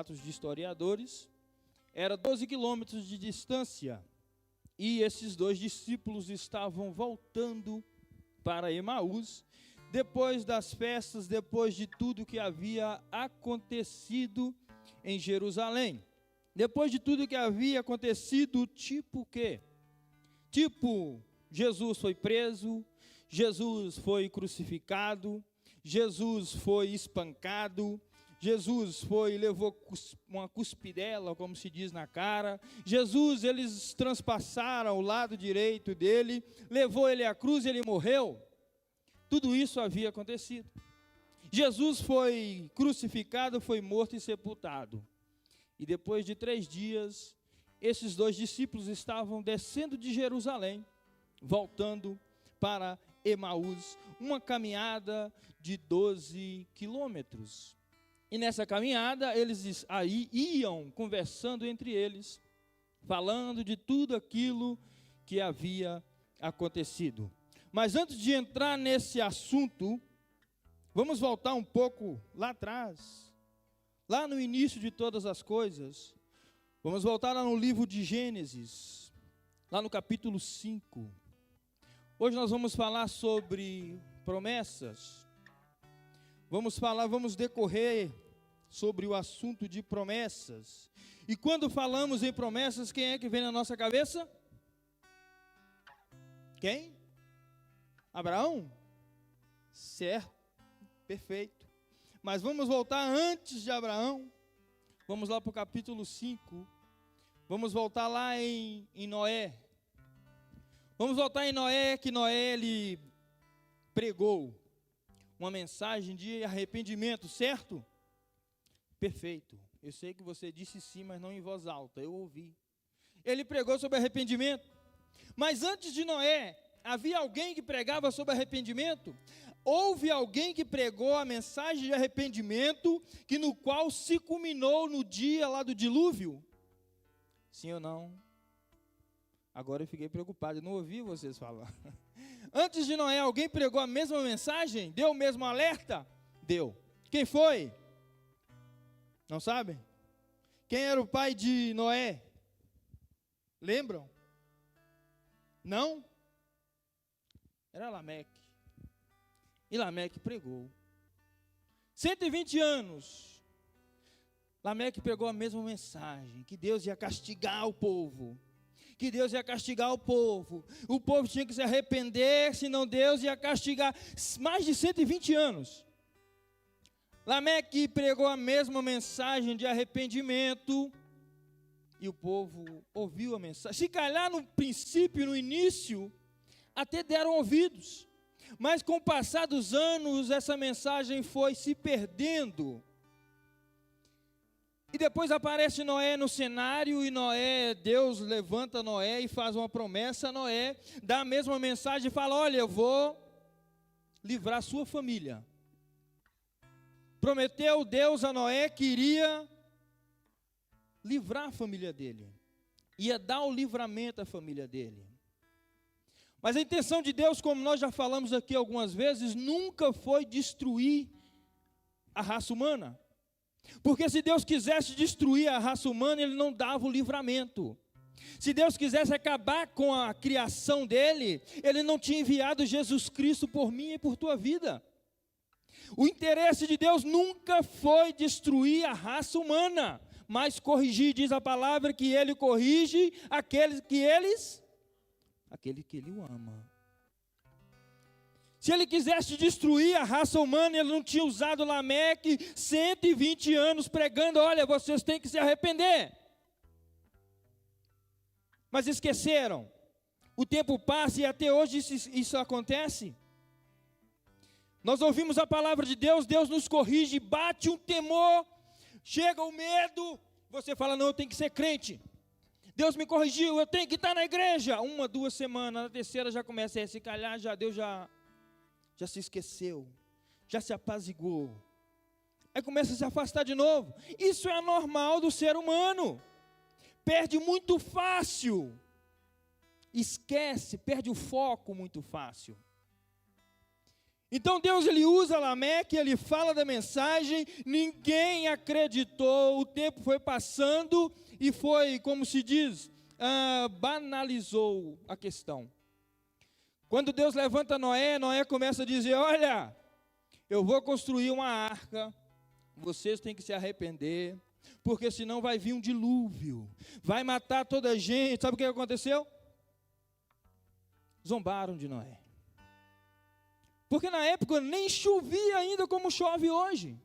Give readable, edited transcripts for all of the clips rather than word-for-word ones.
de historiadores, era 12 quilômetros de distância, e esses dois discípulos estavam voltando para Emaús, depois das festas, depois de tudo que havia acontecido em Jerusalém. Depois de tudo que havia acontecido, tipo o quê? Tipo, Jesus foi preso, Jesus foi crucificado, Jesus foi espancado, Jesus levou uma cuspidela, como se diz, na cara. Jesus, eles transpassaram o lado direito dele, levou ele à cruz e ele morreu. Tudo isso havia acontecido. Jesus foi crucificado, foi morto e sepultado. E depois de 3 dias, esses dois discípulos estavam descendo de Jerusalém, voltando para Emaús, uma caminhada de 12 quilômetros. E nessa caminhada, eles aí iam conversando entre eles, falando de tudo aquilo que havia acontecido. Mas antes de entrar nesse assunto, vamos voltar um pouco lá atrás, lá no início de todas as coisas. Vamos voltar lá no livro de Gênesis, lá no capítulo 5. Hoje nós vamos falar sobre promessas. Vamos decorrer sobre o assunto de promessas. E quando falamos em promessas, quem é que vem na nossa cabeça? Quem? Abraão? Certo, perfeito. Mas vamos voltar antes de Abraão. Vamos lá para o capítulo 5. Vamos voltar lá em Noé. Vamos voltar em Noé, que Noé ele pregou uma mensagem de arrependimento, certo? Perfeito. Eu sei que você disse sim, mas não em voz alta, eu ouvi. Ele pregou sobre arrependimento. Mas antes de Noé, havia alguém que pregava sobre arrependimento? Houve alguém que pregou a mensagem de arrependimento, que no qual se culminou no dia lá do dilúvio? Sim ou não? Agora eu fiquei preocupado, eu não ouvi vocês falar. Antes de Noé, alguém pregou a mesma mensagem? Deu o mesmo alerta? Deu. Quem foi? Não sabem? Quem era o pai de Noé? Lembram? Não? Era Lameque. E Lameque pregou. 120 anos. Lameque pregou a mesma mensagem, que Deus ia castigar o povo. Que Deus ia castigar o povo. O povo tinha que se arrepender, senão Deus ia castigar. Mais de 120 anos. Lameque pregou a mesma mensagem de arrependimento. E o povo ouviu a mensagem. Se calhar no princípio, no início, até deram ouvidos. Mas com o passar dos anos, essa mensagem foi se perdendo. E depois aparece Noé no cenário, e Deus levanta Noé e faz uma promessa a Noé, dá a mesma mensagem e fala: olha, eu vou livrar a sua família. Prometeu Deus a Noé que iria livrar a família dele, ia dar o livramento à família dele. Mas a intenção de Deus, como nós já falamos aqui algumas vezes, nunca foi destruir a raça humana. Porque se Deus quisesse destruir a raça humana, Ele não dava o livramento. Se Deus quisesse acabar com a criação dele, Ele não tinha enviado Jesus Cristo por mim e por tua vida. O interesse de Deus nunca foi destruir a raça humana, mas corrigir. Diz a palavra que Ele corrige aquele que Ele o ama. Se Ele quisesse destruir a raça humana, Ele não tinha usado Lameque 120 anos pregando: olha, vocês têm que se arrepender. Mas esqueceram. O tempo passa e até hoje isso acontece. Nós ouvimos a palavra de Deus, Deus nos corrige, bate um temor, chega o medo, você fala: não, eu tenho que ser crente. Deus me corrigiu, eu tenho que estar na igreja. 1, 2 semanas, na terceira já começa a se calhar, Deus já se esqueceu, já se apaziguou. Aí começa a se afastar de novo. Isso é normal do ser humano. Perde muito fácil. Esquece, perde o foco muito fácil. Então Deus ele usa Lameque, ele fala da mensagem, ninguém acreditou, o tempo foi passando e foi, como se diz, banalizou a questão. Quando Deus levanta Noé, Noé começa a dizer, olha, eu vou construir uma arca, vocês têm que se arrepender, porque senão vai vir um dilúvio, vai matar toda a gente. Sabe o que aconteceu? Zombaram de Noé. Porque na época nem chovia ainda como chove hoje.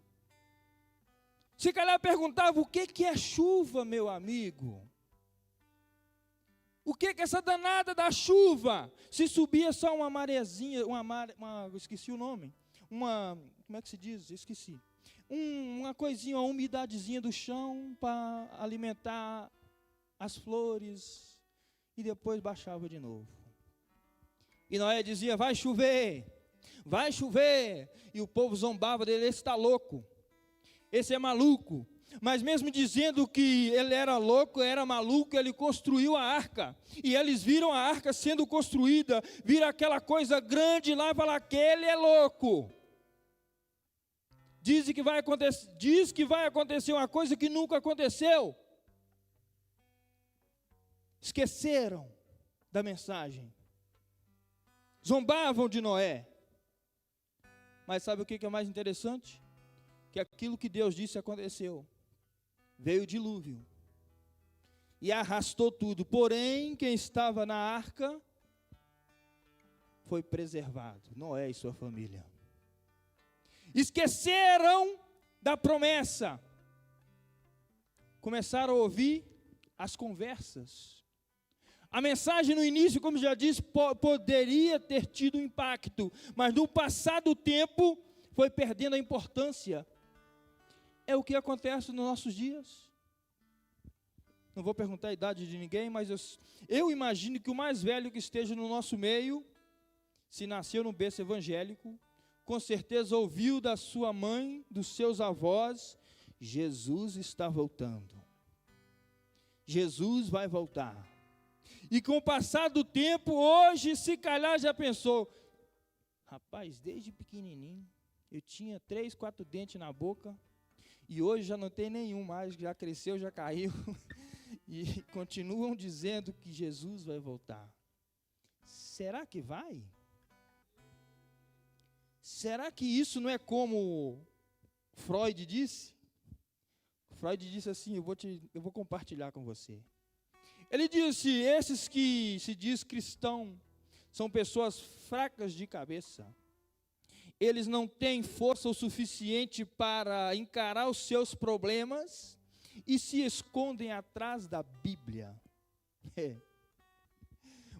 Se calhar perguntava, o que é chuva, meu amigo? O que é essa danada da chuva? Se subia só uma marezinha, esqueci o nome, como é que se diz? Esqueci. Uma coisinha, uma umidadezinha do chão para alimentar as flores e depois baixava de novo. E Noé dizia, vai chover, e o povo zombava dele, esse está louco, esse é maluco. Mas mesmo dizendo que ele era louco, era maluco, ele construiu a arca, e eles viram a arca sendo construída, viram aquela coisa grande lá e falaram, aquele é louco. Diz que vai acontecer uma coisa que nunca aconteceu. Esqueceram da mensagem. Zombavam de Noé. Mas sabe o que é mais interessante? Que aquilo que Deus disse aconteceu. Veio o dilúvio. E arrastou tudo. Porém, quem estava na arca foi preservado. Noé e sua família. Esqueceram da promessa. Começaram a ouvir as conversas. A mensagem no início, como já disse, poderia ter tido impacto, mas no passar do tempo foi perdendo a importância. É o que acontece nos nossos dias. Não vou perguntar a idade de ninguém, mas eu imagino que o mais velho que esteja no nosso meio, se nasceu num berço evangélico, com certeza ouviu da sua mãe, dos seus avós, Jesus está voltando. Jesus vai voltar. E com o passar do tempo, hoje, se calhar já pensou, rapaz, desde pequenininho, eu tinha 3, 4 dentes na boca, e hoje já não tem nenhum mais, já cresceu, já caiu, e continuam dizendo que Jesus vai voltar. Será que vai? Será que isso não é como Freud disse? Freud disse assim, eu vou compartilhar com você. Ele disse, esses que se diz cristão, são pessoas fracas de cabeça. Eles não têm força o suficiente para encarar os seus problemas e se escondem atrás da Bíblia.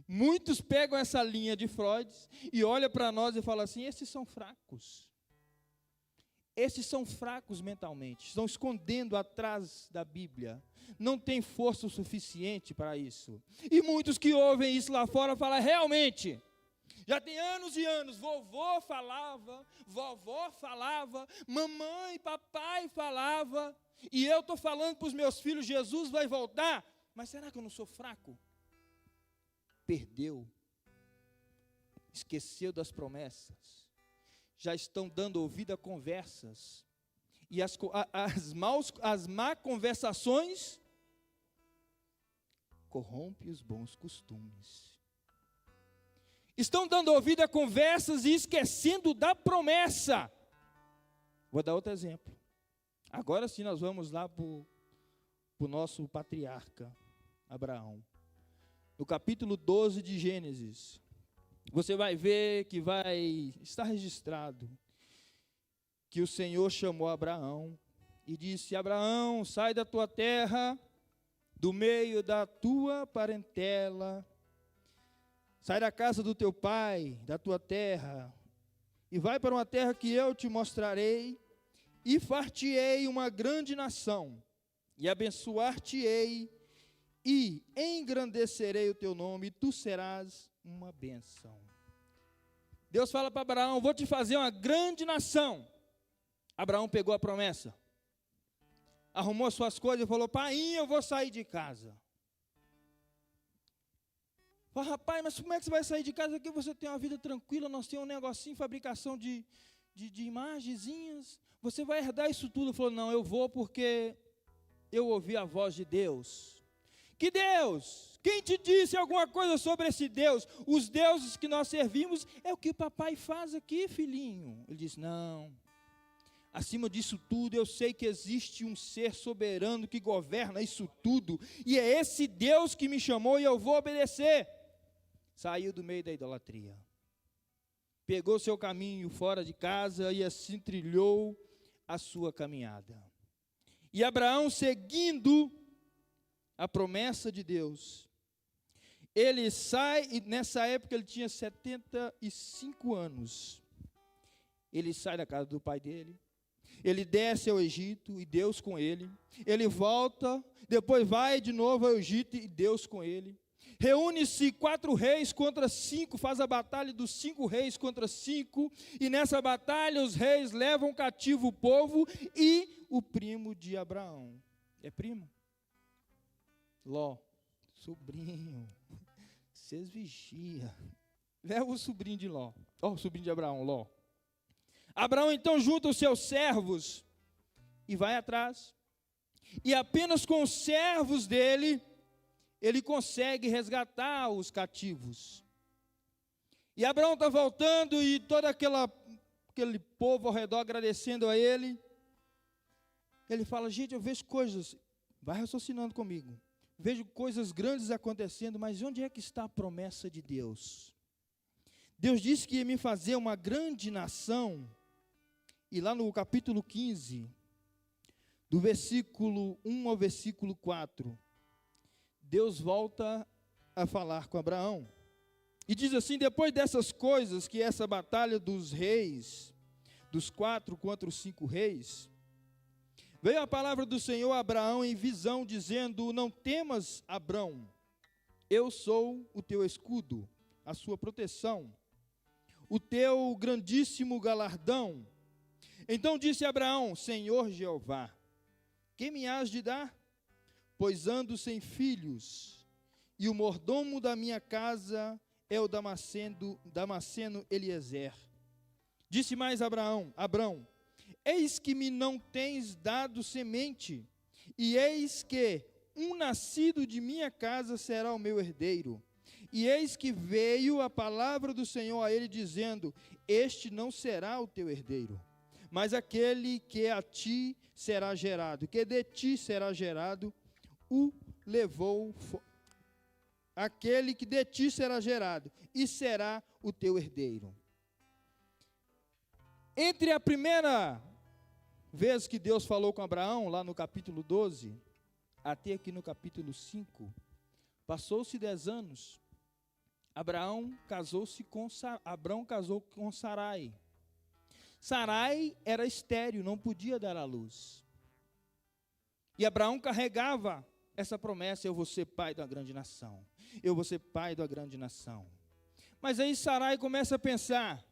Muitos pegam essa linha de Freud e olham para nós e falam assim, esses são fracos. Esses são fracos mentalmente, estão escondendo atrás da Bíblia. Não tem força o suficiente para isso. E muitos que ouvem isso lá fora falam, realmente, já tem anos e anos, vovó falava, mamãe, papai falava, e eu estou falando para os meus filhos, Jesus vai voltar, mas será que eu não sou fraco? Perdeu, esqueceu das promessas, já estão dando ouvido a conversas, e as má conversações corrompem os bons costumes. Estão dando ouvido a conversas e esquecendo da promessa. Vou dar outro exemplo. Agora sim nós vamos lá para o nosso patriarca, Abraão. No capítulo 12 de Gênesis, você vai ver que vai estar registrado que o Senhor chamou Abraão e disse, Abraão, sai da tua terra, do meio da tua parentela, sai da casa do teu pai, da tua terra, e vai para uma terra que eu te mostrarei, e far-te-ei uma grande nação, e abençoar-te-ei, e engrandecerei o teu nome, e tu serás uma bênção. Deus fala para Abraão, vou te fazer uma grande nação. Abraão pegou a promessa, arrumou suas coisas e falou, pai, eu vou sair de casa. Fala, rapaz, mas como é que você vai sair de casa aqui? Você tem uma vida tranquila, nós temos um negocinho, fabricação de imagenzinhas. Você vai herdar isso tudo. Ele falou, não, eu vou porque eu ouvi a voz de Deus. Que Deus? Quem te disse alguma coisa sobre esse Deus? Os deuses que nós servimos é o que o papai faz aqui, filhinho. Ele disse, não. Acima disso tudo, eu sei que existe um ser soberano que governa isso tudo. E é esse Deus que me chamou e eu vou obedecer. Saiu do meio da idolatria. Pegou seu caminho fora de casa e assim trilhou a sua caminhada. E Abraão, seguindo a promessa de Deus, ele sai, e nessa época ele tinha 75 anos. Ele sai da casa do pai dele. Ele desce ao Egito e Deus com ele. Ele volta, depois vai de novo ao Egito e Deus com ele. Reúne-se 4 reis contra 5, faz a batalha dos 5 reis contra 5. E nessa batalha os reis levam cativo o povo e o primo de Abraão. É primo? Ló, sobrinho. Vocês vigiam. Leva o sobrinho de Ló. O sobrinho de Abraão, Ló. Abraão então junta os seus servos e vai atrás. E apenas com os servos dele, ele consegue resgatar os cativos. E Abraão está voltando e todo aquele povo ao redor agradecendo a ele. Ele fala, gente, eu vejo coisas, vai raciocinando comigo. Vejo coisas grandes acontecendo, mas onde é que está a promessa de Deus? Deus disse que ia me fazer uma grande nação. E lá no capítulo 15, do versículo 1 ao versículo 4, Deus volta a falar com Abraão. E diz assim, depois dessas coisas, que essa batalha dos reis, dos 4 contra os 5 reis, veio a palavra do Senhor a Abraão em visão, dizendo, não temas, Abraão, eu sou o teu escudo, a sua proteção, o teu grandíssimo galardão. Então disse Abraão, Senhor Jeová, que me has de dar? Pois ando sem filhos, e o mordomo da minha casa é o Damasceno Eliezer. Disse mais Abraão, eis que me não tens dado semente, e eis que um nascido de minha casa será o meu herdeiro. E eis que veio a palavra do Senhor a ele, dizendo, este não será o teu herdeiro, mas aquele que a ti será gerado, que de ti será gerado, aquele que de ti será gerado, e será o teu herdeiro. Entre a primeira vez que Deus falou com Abraão, lá no capítulo 12, até aqui no capítulo 5, passou-se 10 anos. Abraão casou com Sarai. Sarai era estéril, não podia dar à luz. E Abraão carregava essa promessa, eu vou ser pai de uma grande nação. Eu vou ser pai de uma grande nação. Mas aí Sarai começa a pensar,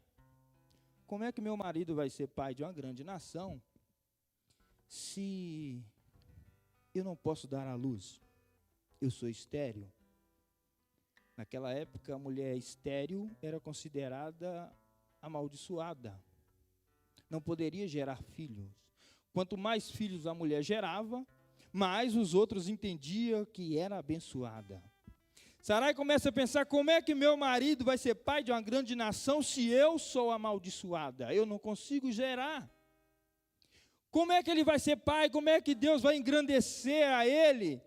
como é que meu marido vai ser pai de uma grande nação, se eu não posso dar à luz? Eu sou estéril. Naquela época, a mulher estéril era considerada amaldiçoada. Não poderia gerar filhos. Quanto mais filhos a mulher gerava, mais os outros entendiam que era abençoada. Sarai começa a pensar, como é que meu marido vai ser pai de uma grande nação se eu sou amaldiçoada? Eu não consigo gerar. Como é que ele vai ser pai? Como é que Deus vai engrandecer a ele?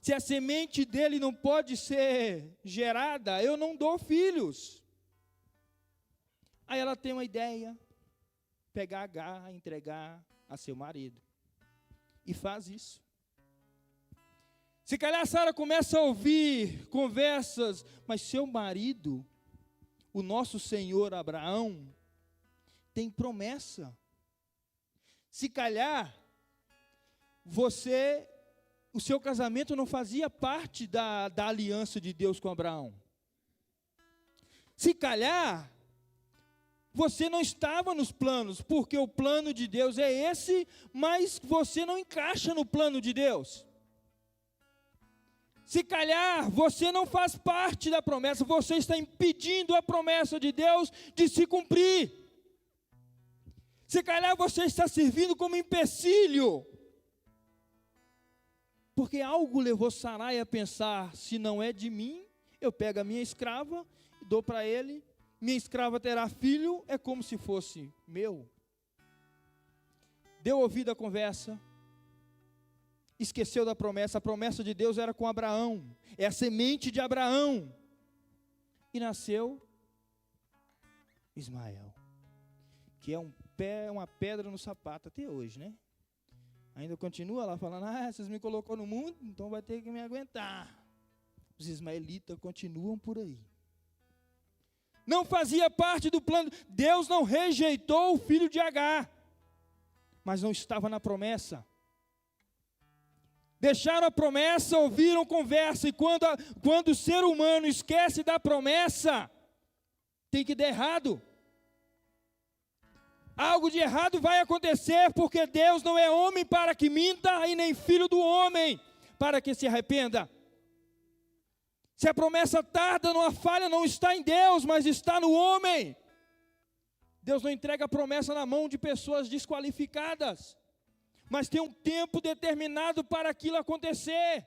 Se a semente dele não pode ser gerada, eu não dou filhos. Aí ela tem uma ideia, pegar Agar, entregar a seu marido. E faz isso. Se calhar Sara começa a ouvir conversas, mas seu marido, o nosso Senhor Abraão, tem promessa. Se calhar, o seu casamento não fazia parte da aliança de Deus com Abraão. Se calhar, você não estava nos planos, porque o plano de Deus é esse, mas você não encaixa no plano de Deus. Se calhar você não faz parte da promessa, você está impedindo a promessa de Deus de se cumprir. Se calhar você está servindo como empecilho. Porque algo levou Sarai a pensar, se não é de mim, eu pego a minha escrava e dou para ele, minha escrava terá filho, é como se fosse meu. Deu ouvido à conversa, esqueceu da promessa. A promessa de Deus era com Abraão, é a semente de Abraão. E nasceu Ismael, que é uma pedra no sapato até hoje, né? Ainda continua lá falando, vocês me colocou no mundo, então vai ter que me aguentar. Os ismaelitas continuam por aí. Não fazia parte do plano. Deus não rejeitou o filho de Agar, mas não estava na promessa. Deixaram a promessa, ouviram conversa, e quando o ser humano esquece da promessa, tem que dar errado. Algo de errado vai acontecer, porque Deus não é homem para que minta, e nem filho do homem para que se arrependa. Se a promessa tarda, a falha não está em Deus, mas está no homem. Deus não entrega a promessa na mão de pessoas desqualificadas, mas tem um tempo determinado para aquilo acontecer.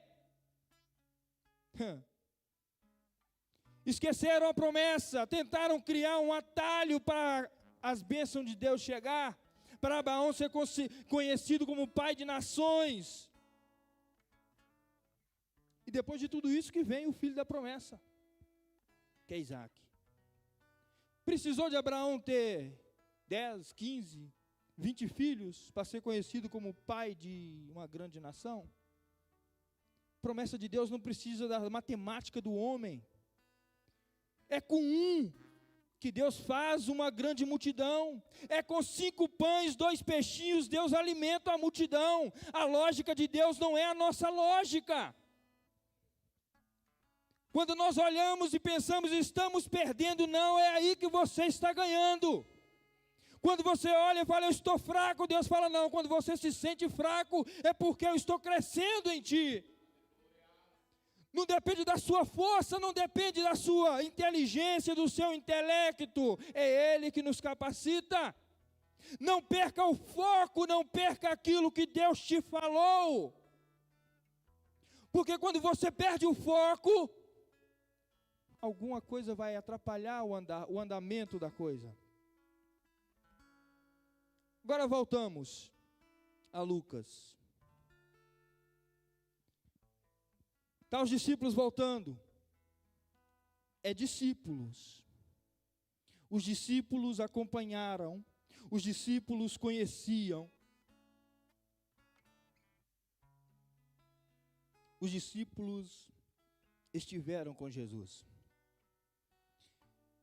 Esqueceram a promessa, tentaram criar um atalho para as bênçãos de Deus chegar, para Abraão ser conhecido como pai de nações. E depois de tudo isso que vem o filho da promessa, que é Isaac. Precisou de Abraão ter 10, 15, 20 filhos para ser conhecido como pai de uma grande nação? A promessa de Deus não precisa da matemática do homem. É com um que Deus faz uma grande multidão. É com 5 pães, 2 peixinhos, Deus alimenta a multidão. A lógica de Deus não é a nossa lógica. Quando nós olhamos e pensamos, estamos perdendo, não, é aí que você está ganhando. Quando você olha e fala, eu estou fraco, Deus fala, não, quando você se sente fraco, é porque eu estou crescendo em ti. Não depende da sua força, não depende da sua inteligência, do seu intelecto, é Ele que nos capacita. Não perca o foco, não perca aquilo que Deus te falou. Porque quando você perde o foco, alguma coisa vai atrapalhar o andamento da coisa. Agora voltamos a Lucas. Está os discípulos voltando. É discípulos. Os discípulos acompanharam, os discípulos conheciam. Os discípulos estiveram com Jesus.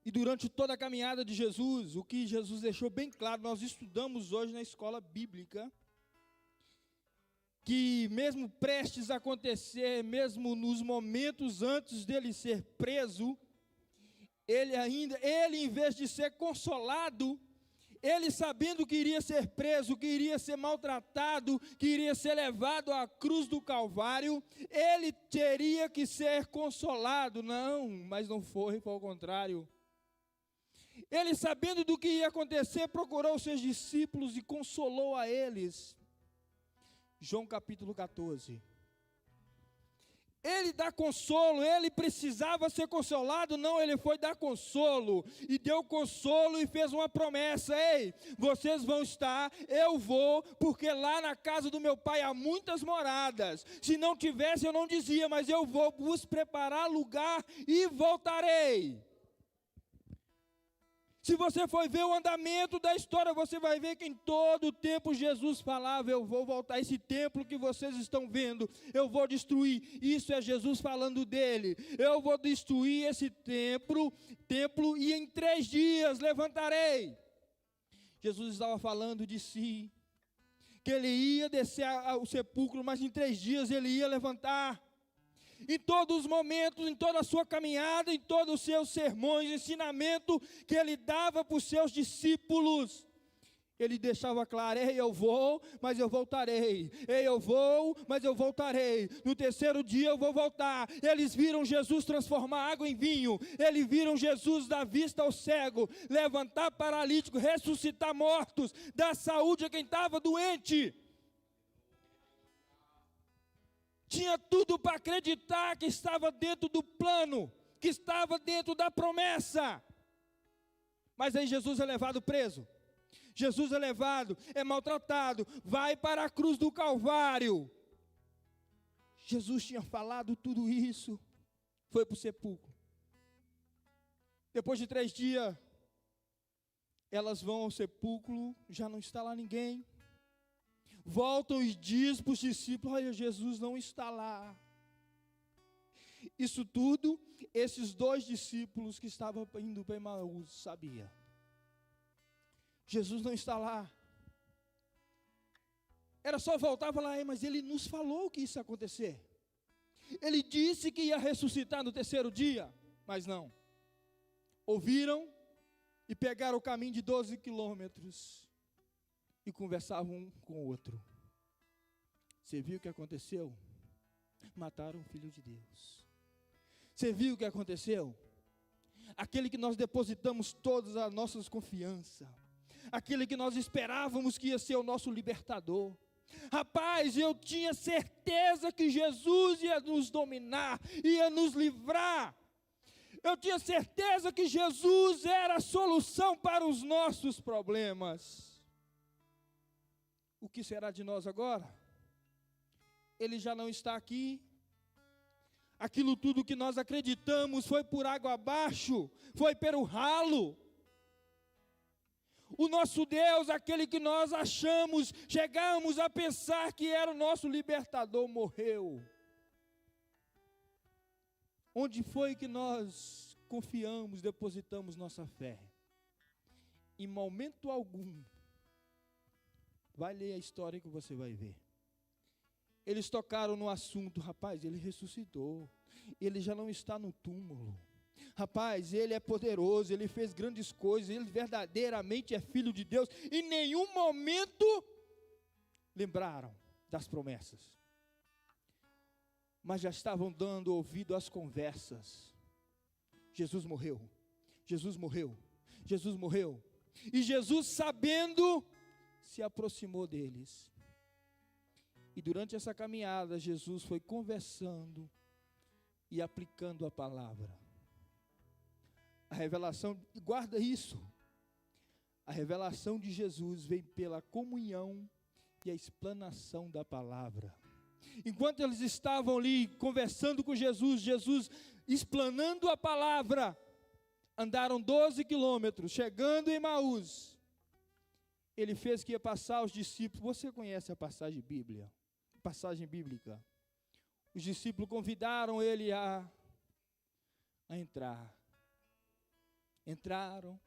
E durante toda a caminhada de Jesus, o que Jesus deixou bem claro, nós estudamos hoje na escola bíblica, que mesmo prestes a acontecer, mesmo nos momentos antes dele ser preso, ele em vez de ser consolado, ele sabendo que iria ser preso, que iria ser maltratado, que iria ser levado à cruz do Calvário, ele teria que ser consolado. Não, mas não foi ao contrário. Ele, sabendo do que ia acontecer, procurou os seus discípulos e consolou a eles. João capítulo 14. Ele dá consolo, ele precisava ser consolado, não, ele foi dar consolo, e deu consolo e fez uma promessa, ei, vocês vão estar, eu vou, porque lá na casa do meu pai há muitas moradas, se não tivesse eu não dizia, mas eu vou vos preparar lugar e voltarei. Se você for ver o andamento da história, você vai ver que em todo o tempo Jesus falava, eu vou voltar, esse templo que vocês estão vendo, eu vou destruir. Isso é Jesus falando dele. Eu vou destruir esse templo e em 3 dias levantarei. Jesus estava falando de si, que ele ia descer ao sepulcro, mas em 3 dias ele ia levantar. Em todos os momentos, em toda a sua caminhada, em todos os seus sermões, ensinamento que ele dava para os seus discípulos, Ele deixava claro: ei, eu vou, mas eu voltarei. Ei, eu vou, mas eu voltarei. No terceiro dia eu vou voltar. Eles viram Jesus transformar água em vinho. Eles viram Jesus dar vista ao cego, levantar paralítico, ressuscitar mortos, dar saúde a quem estava doente. Tinha tudo para acreditar que estava dentro do plano, que estava dentro da promessa. Mas aí Jesus é levado preso. Jesus é levado, é maltratado, vai para a cruz do Calvário. Jesus tinha falado tudo isso, foi para o sepulcro. Depois de 3 dias, elas vão ao sepulcro, já não está lá ninguém. Voltam e diz para os discípulos: olha, Jesus não está lá. Isso tudo, esses 2 discípulos que estavam indo para Emaús sabiam. Jesus não está lá. Era só voltar e falar: mas ele nos falou que isso ia acontecer. Ele disse que ia ressuscitar no terceiro dia. Mas não. Ouviram e pegaram o caminho de 12 quilômetros e conversavam um com o outro. Você viu o que aconteceu? Mataram o Filho de Deus. Você viu o que aconteceu? Aquele que nós depositamos todas as nossas confianças, aquele que nós esperávamos que ia ser o nosso libertador. Rapaz, eu tinha certeza que Jesus ia nos dominar, ia nos livrar. Eu tinha certeza que Jesus era a solução para os nossos problemas. O que será de nós agora? Ele já não está aqui. Aquilo tudo que nós acreditamos foi por água abaixo, foi pelo ralo. O nosso Deus, aquele que nós achamos, chegamos a pensar que era o nosso libertador, morreu. Onde foi que nós confiamos, depositamos nossa fé? Em momento algum. Vai ler a história que você vai ver. Eles tocaram no assunto: rapaz, ele ressuscitou, ele já não está no túmulo. Rapaz, ele é poderoso, ele fez grandes coisas, ele verdadeiramente é filho de Deus. Em nenhum momento lembraram das promessas, mas já estavam dando ouvido às conversas. Jesus morreu, Jesus morreu, Jesus morreu. E Jesus, sabendo, se aproximou deles. E durante essa caminhada, Jesus foi conversando e aplicando a palavra. A revelação, guarda isso, a revelação de Jesus vem pela comunhão e a explanação da palavra. Enquanto eles estavam ali conversando com Jesus, Jesus explanando a palavra, andaram 12 quilômetros, chegando em Emaús. Ele fez que ia passar os discípulos. Você conhece a passagem bíblica? Os discípulos convidaram ele a entrar. Entraram,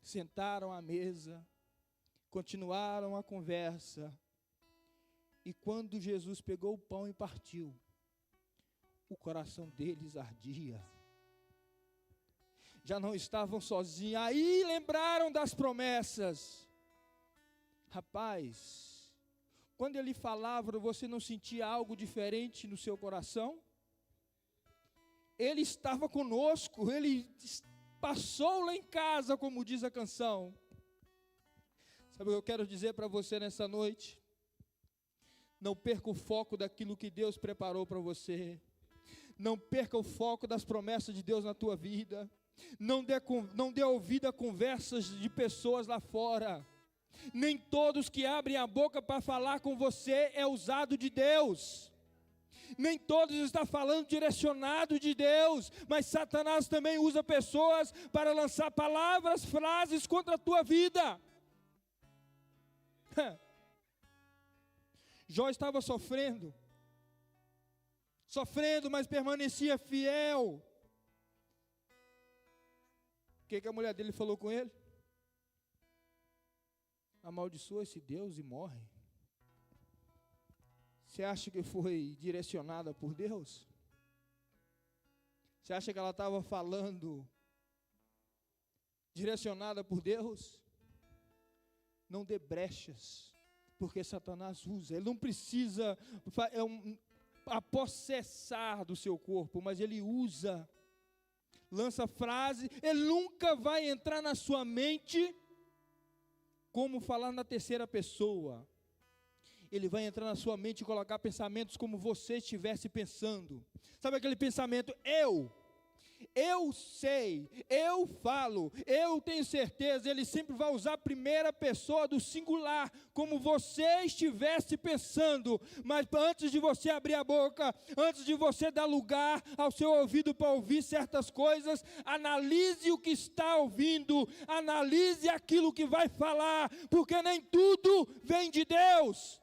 sentaram à mesa, continuaram a conversa. E quando Jesus pegou o pão e partiu, o coração deles ardia. Já não estavam sozinhos. Aí lembraram das promessas. Rapaz, quando ele falava, você não sentia algo diferente no seu coração? Ele estava conosco, ele passou lá em casa, como diz a canção. Sabe o que eu quero dizer para você nessa noite? Não perca o foco daquilo que Deus preparou para você. Não perca o foco das promessas de Deus na tua vida. Não dê ouvido a conversas de pessoas lá fora. Nem todos que abrem a boca para falar com você é usado de Deus. Nem todos estão falando direcionado de Deus. Mas Satanás também usa pessoas para lançar palavras, frases contra a tua vida. Jó estava sofrendo, mas permanecia fiel. O que a mulher dele falou com ele? Amaldiçoa esse Deus e morre. Você acha que foi direcionada por Deus? Você acha que ela estava falando direcionada por Deus? não dê brechas, porque Satanás usa. Ele não precisa apossessar do seu corpo, mas ele usa, lança frase. Ele nunca vai entrar na sua mente como falar na terceira pessoa. Ele vai entrar na sua mente e colocar pensamentos como você estivesse pensando. Sabe aquele pensamento, eu sei, eu falo, eu tenho certeza. Ele sempre vai usar a primeira pessoa do singular, como você estivesse pensando. Mas antes de você abrir a boca, antes de você dar lugar ao seu ouvido para ouvir certas coisas, analise o que está ouvindo, analise aquilo que vai falar, porque nem tudo vem de Deus.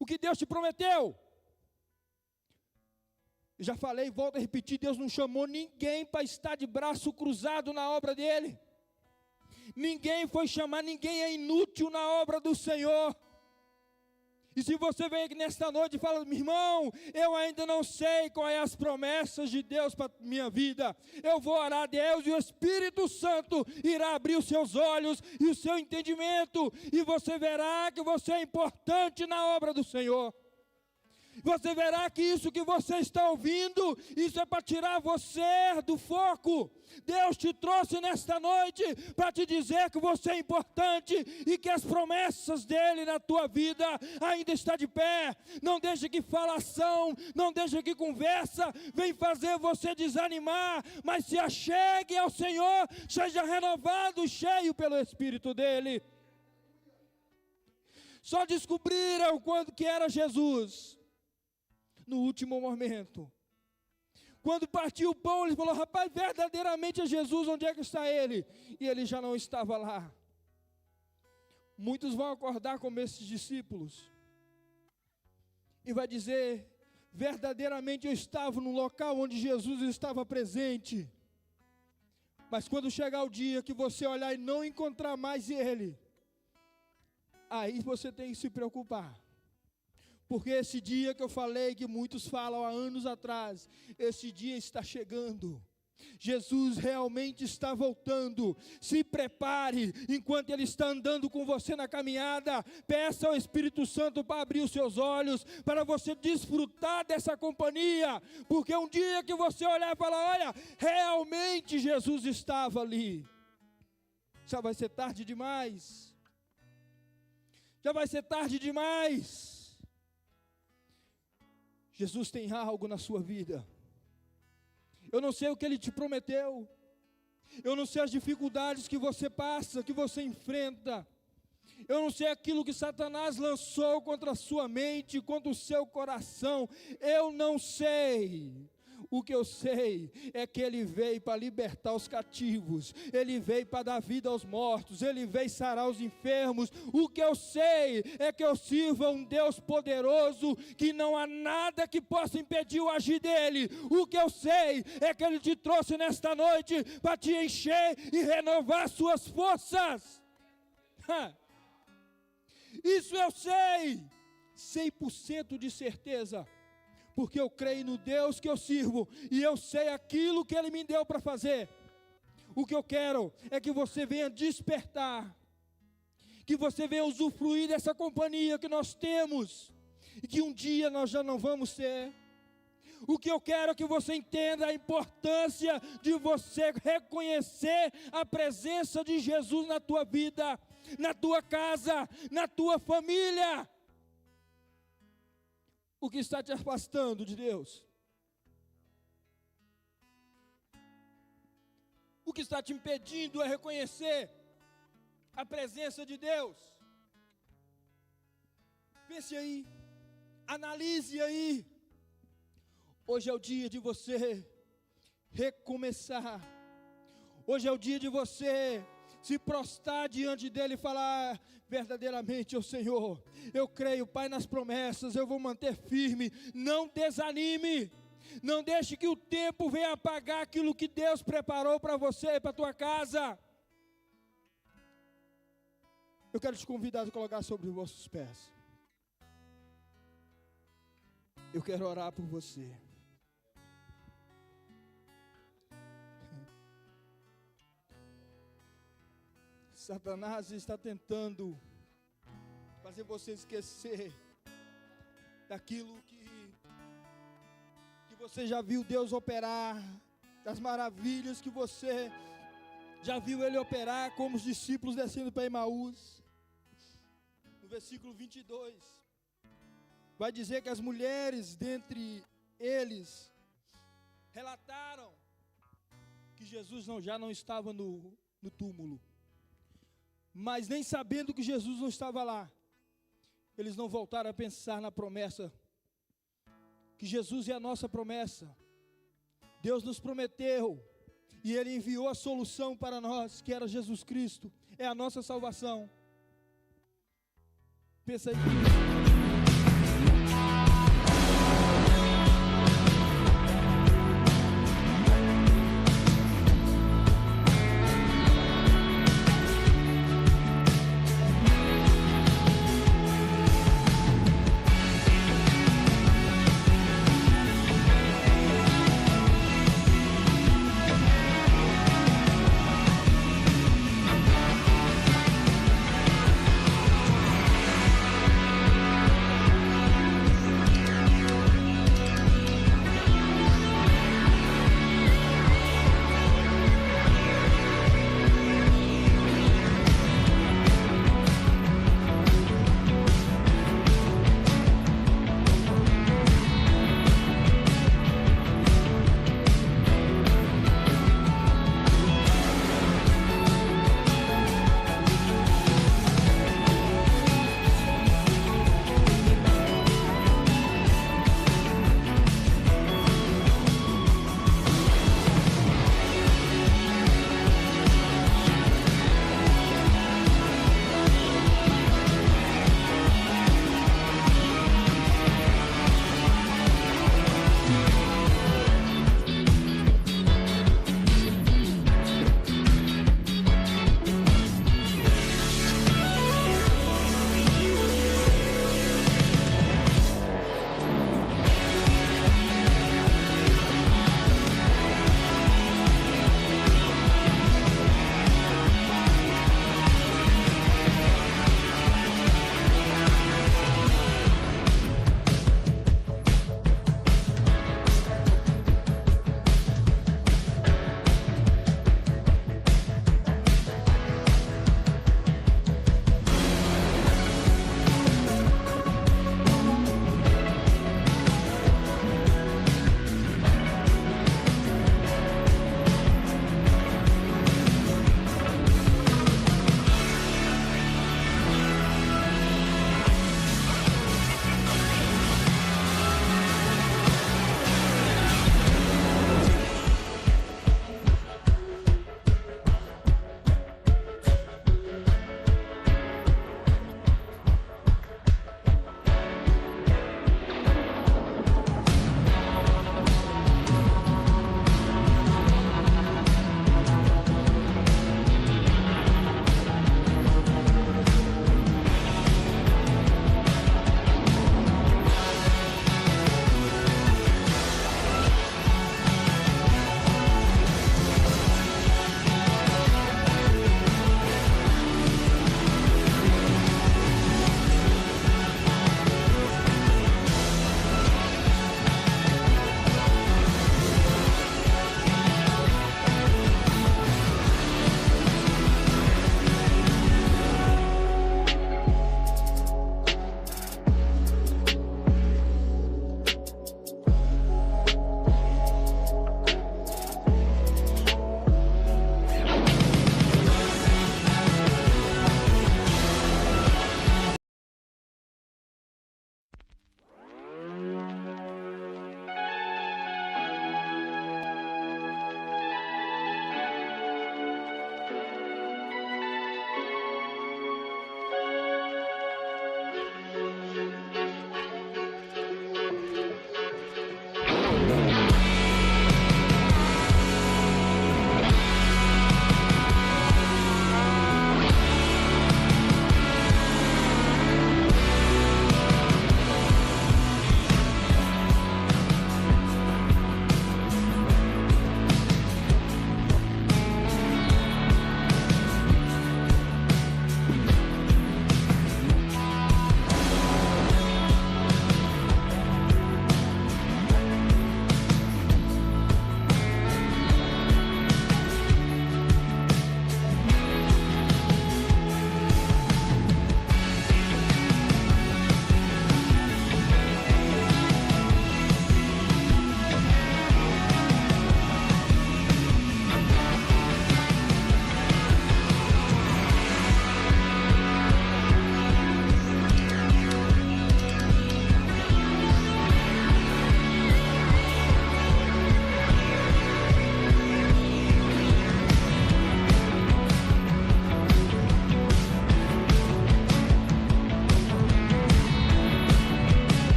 O que Deus te prometeu, já falei, volto a repetir, Deus não chamou ninguém para estar de braço cruzado na obra dele. Ninguém foi chamar, ninguém é inútil na obra do Senhor. E se você vem aqui nesta noite e fala, meu irmão, eu ainda não sei quais são as promessas de Deus para a minha vida, eu vou orar a Deus e o Espírito Santo irá abrir os seus olhos e o seu entendimento, e você verá que você é importante na obra do Senhor. Você verá que isso que você está ouvindo, isso é para tirar você do foco. Deus te trouxe nesta noite para te dizer que você é importante e que as promessas dele na tua vida ainda estão de pé. Não deixe que falação, não deixe que conversa vem fazer você desanimar, mas se achegue ao Senhor, seja renovado, cheio pelo Espírito dele. Só descobriram quando que era Jesus no último momento. Quando partiu o pão, ele falou, rapaz, verdadeiramente é Jesus, onde é que está ele? E ele já não estava lá. Muitos vão acordar como esses discípulos e vai dizer, verdadeiramente eu estava no local onde Jesus estava presente. Mas quando chegar o dia que você olhar e não encontrar mais ele, aí você tem que se preocupar. Porque esse dia que eu falei, que muitos falam há anos atrás, esse dia está chegando. Jesus realmente está voltando. Se prepare, enquanto Ele está andando com você na caminhada, peça ao Espírito Santo para abrir os seus olhos, para você desfrutar dessa companhia, porque um dia que você olhar e falar, olha, realmente Jesus estava ali, já vai ser tarde demais, já vai ser tarde demais. Jesus tem algo na sua vida. Eu não sei o que Ele te prometeu. Eu não sei as dificuldades que você passa, que você enfrenta. Eu não sei aquilo que Satanás lançou contra a sua mente, contra o seu coração. Eu não sei. O que eu sei é que Ele veio para libertar os cativos, Ele veio para dar vida aos mortos, Ele veio sarar os enfermos. O que eu sei é que eu sirvo a um Deus poderoso, que não há nada que possa impedir o agir dEle. O que eu sei é que Ele te trouxe nesta noite para te encher e renovar suas forças. Isso eu sei, 100% de certeza. Porque eu creio no Deus que eu sirvo, e eu sei aquilo que Ele me deu para fazer. O que eu quero é que você venha despertar, que você venha usufruir dessa companhia que nós temos, e que um dia nós já não vamos ter. O que eu quero é que você entenda a importância de você reconhecer a presença de Jesus na tua vida, na tua casa, na tua família. O que está te afastando de Deus? O que está te impedindo a reconhecer a presença de Deus? Pense aí, analise aí. Hoje é o dia de você recomeçar. Hoje é o dia de você se prostrar diante dEle e falar, verdadeiramente, ó Senhor, eu creio, Pai, nas promessas, eu vou manter firme. Não desanime, não deixe que o tempo venha apagar aquilo que Deus preparou para você e para a tua casa. Eu quero te convidar a colocar sobre os vossos pés. Eu quero orar por você. Satanás está tentando fazer você esquecer daquilo que você já viu Deus operar, das maravilhas que você já viu Ele operar, como os discípulos descendo para Emaús. No versículo 22, vai dizer que as mulheres dentre eles relataram que Jesus já não estava no túmulo, mas nem sabendo que Jesus não estava lá, eles não voltaram a pensar na promessa, que Jesus é a nossa promessa. Deus nos prometeu, e Ele enviou a solução para nós, que era Jesus Cristo, é a nossa salvação. Pensa aí.